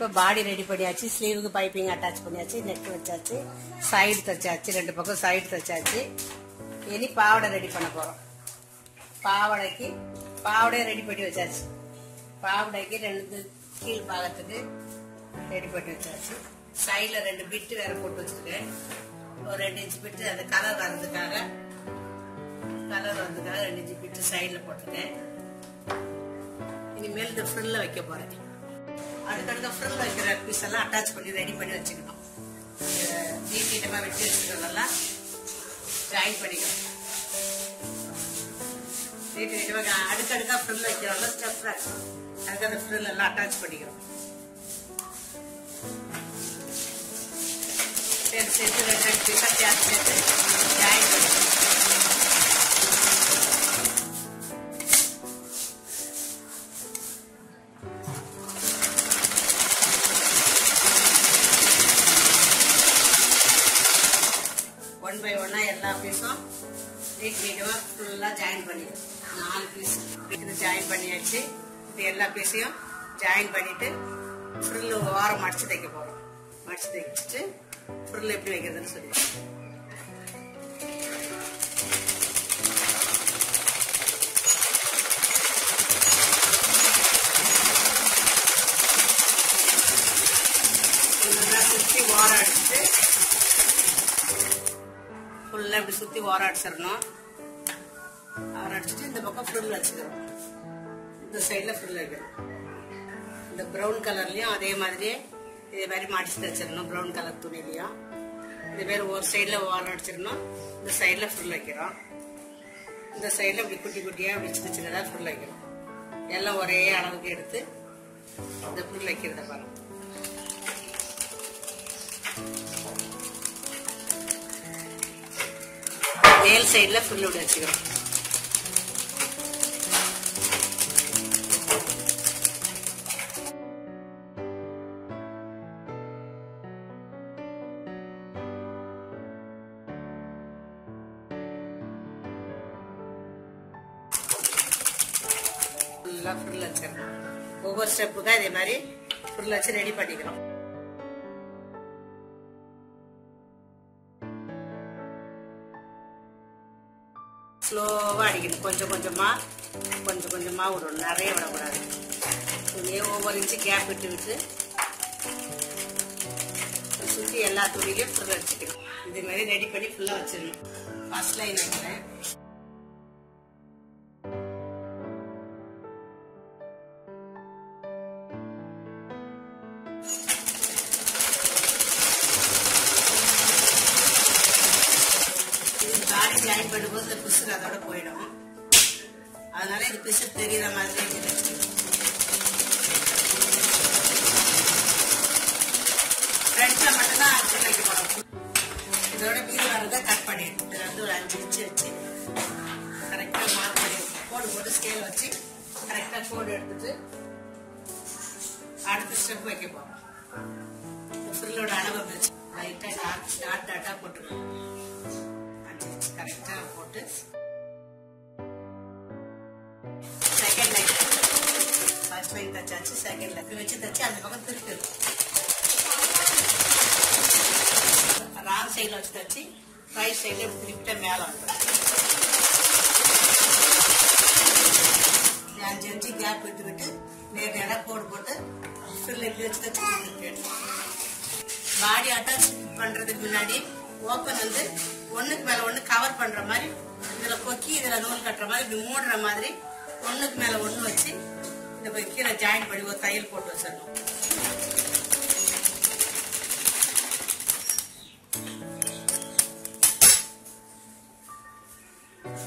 இப்போ பாடி ரெடி பண்ணியாச்சு. ஸ்லீவுக்கு piping attach பண்ணியாச்சு. நெக் வச்சாச்சு. சைடு தைச்சாச்சு. 2 பக்கம் சைடு தைச்சாச்சு. இனி பாவாடை ரெடி பண்ண போறோம். பாவாடையை ரெடி பண்ணி வச்சாச்சு. பாவாடைக்கு 2 கீழ் பாகத்துக்கு ரெடி பண்ணி வச்சாச்சு. சைடுல 2 பிட்டு வேற போட்டு வச்சிருக்கேன். ஒரு 2 இன்ச் பிட்டு அந்த கலர் வர்றதுக்காக 2 இன்ச் பிட்டு சைடுல போட்டிருக்கேன். இனிமேல் இந்த ஃப்ரில்ல வைக்க போறேன். அடுத்தடுத்த ஃப்ரில் வைக்கிற பீஸ் எல்லாம் அட்டாச் பண்ணி ரெடி பண்ணி வச்சுக்கணும். நீட்டமா வெட்டி வச்சுக்கிறதெல்லாம் ஜாயின் பண்ணிக்கணும். நீட்டமா அடுக்கடுக்கா ஃப்ரில் வைக்கிறோம்ல ஸ்டெப் அதுக்கு அந்த ஃப்ரில் எல்லாம் அட்டாச் பண்ணிக்கிறோம். சேர்த்து 2 பீஸா சேர்த்து ஜாயின் பண்ணிக்கணும். ஒன் பை ஒன்னா எல்லா பீஸும் நீட்டமா ஃபுல்லா ஜாயின் பண்ணிக்கணும். 4 பீஸ் இது ஜாயின் பண்ணியாச்சு. இது எல்லா பீஸையும் ஜாயின் பண்ணிட்டு ஃப்ரில் ஓரம் மடிச்சு தைக்க போறோம். மடிச்சு தைச்சிட்டு ஃப்ரில் எப்படி வைக்கிறதுன்னு சொல்லுவோம். சுத்தி ஓரம் அடிச்சுட்டு ஃபுல்லா இப்படி சுத்தி ஓரம் அடிச்சிடணும். ஓரம் அடிச்சுட்டு இந்த பக்கம் ஃப்ரில் வச்சுக்கிறோம். இந்த சைட்ல ஃப்ரில் வைக்கணும். இந்த ப்ரௌன் கலர்லயும் அதே மாதிரியே இதே மாதிரி மடிச்சு வச்சிடணும். ப்ரௌன் கலர் துணிலையும் இதே மாதிரி ஒரு சைட்ல ஓரம் அடிச்சிடணும். இந்த சைட்ல ஃப்ரில் வைக்கிறோம். இந்த சைட்ல இப்படி குட்டி குட்டியா அப்படி சின்ன சின்னதா ஃப்ரில் வைக்கிறோம். எல்லாம் ஒரே அளவுக்கு எடுத்து இந்த ஃப்ரில் வைக்கிறத பாருங்க. மேல் சைட்ல ஃபுல் விட வச்சுக்கிறோம். ஃபுல்லா ஃபுல் வச்சிடணும். ஒவ்வொரு ஸ்டெப்புக்கும் இதே மாதிரி ஃபுல் வச்சு ரெடி பண்ணிக்கிறோம். ஸ்லோவா அடிக்கணும். கொஞ்சம் கொஞ்சமா விடணும். நிறைய விடக்கூடாது. துணியை ஒவ்வொரு இன்ச்சு கேப் விட்டு சுத்தி எல்லா துணியிலையும் ஃபுல்லா வச்சுக்கணும். இதே மாதிரி ரெடி பண்ணி ஃபுல்லா வச்சிடணும். ஃபர்ஸ்ட் லைன் வைக்கிறேன். பாடி ஜாயின் பண்ணும்போது இந்த பிசுறு அதோட போயிடும். அதனால இது பிசுறு தெரியுற மாதிரி ஃப்ரண்ட்ல மட்டும்தான் அடிச்சு வைக்க போறோம். இதோட மீது வரத கட் பண்ணிடணும். இதுல வந்து ஒரு 5 இன்ச்சு வச்சு கரெக்டா மார்க் பண்ணி போட்டு ஸ்கேல் வச்சு கரெக்டா கோடு எடுத்துட்டு அடுத்த ஸ்டெப் வைக்க போறோம். ஃப்ரில்லோட அளவை வச்சு லைட்டா டாட்டா போட்டுருக்கோம். கரெக்டா போட்டு செகண்ட் லைன் ஃபர்ஸ்ட் லைன் தச்சாச்சு. செகண்ட் லைன் வச்சு தச்சு அந்த பக்கம் திருட்டு ராங் சைட்ல வச்சு தச்சு ரைட் சைட்ல திருப்பிட்ட மேல வந்துடும். 5 இன்ச்சு கேப் விட்டு நேரடியாக கோடு போட்டு ஃபில் எப்படி வச்சு தச்சு பாடி அட்டாச் பண்றதுக்கு முன்னாடி ஓப்பன் வந்து ஒண்ணுக்கு மேல ஒண்ணு கவர் பண்ற மாதிரி இதுல கொக்கி இதுல நூல் கட்டுற மாதிரி இப்படி மூடுற மாதிரி ஒண்ணுக்கு மேல ஒண்ணு வச்சு இந்த கீழே ஜாயின் பண்ணி ஒரு தையல் போட்டு வச்சிடணும்.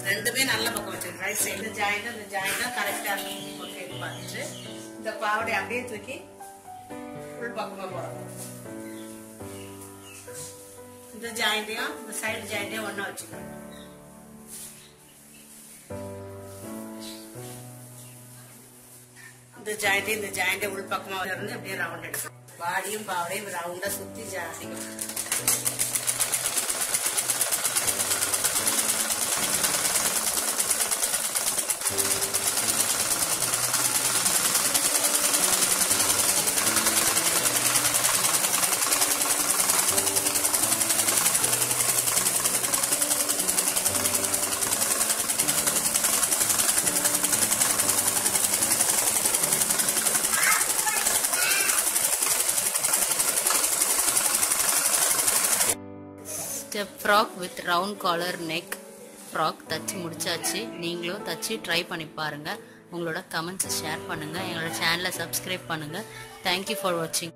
ரெண்டுமே நல்ல பக்கம் வச்சிருக்கு. ரைட் சைடு ஜாயிண்டா கரெக்டா பார்த்துட்டு இந்த பாவடை அப்படியே தூக்கி ஃபுல் பக்கமா போறோம். இந்த ஜாயிண்டையும் இந்த சைடு ஜாயிண்டையும் ஒன்னா வச்சுக்கணும். இந்த ஜாயிண்டை உள் பக்கமா இருந்து அப்படியே ரவுண்ட் எடுக்கணும். பாடியும் பாவடையும் ரவுண்டா சுத்தி ஜாடிக்கணும். Frock with round collar neck frock தச்சு முடிச்சாச்சு. நீங்களும் தச்சு ட்ரை பண்ணி பாருங்கள். உங்களோட கமெண்ட்ஸை ஷேர் பண்ணுங்கள். எங்களோட சேனலை சப்ஸ்கிரைப் பண்ணுங்கள். தேங்க்யூ ஃபார் வாட்சிங்.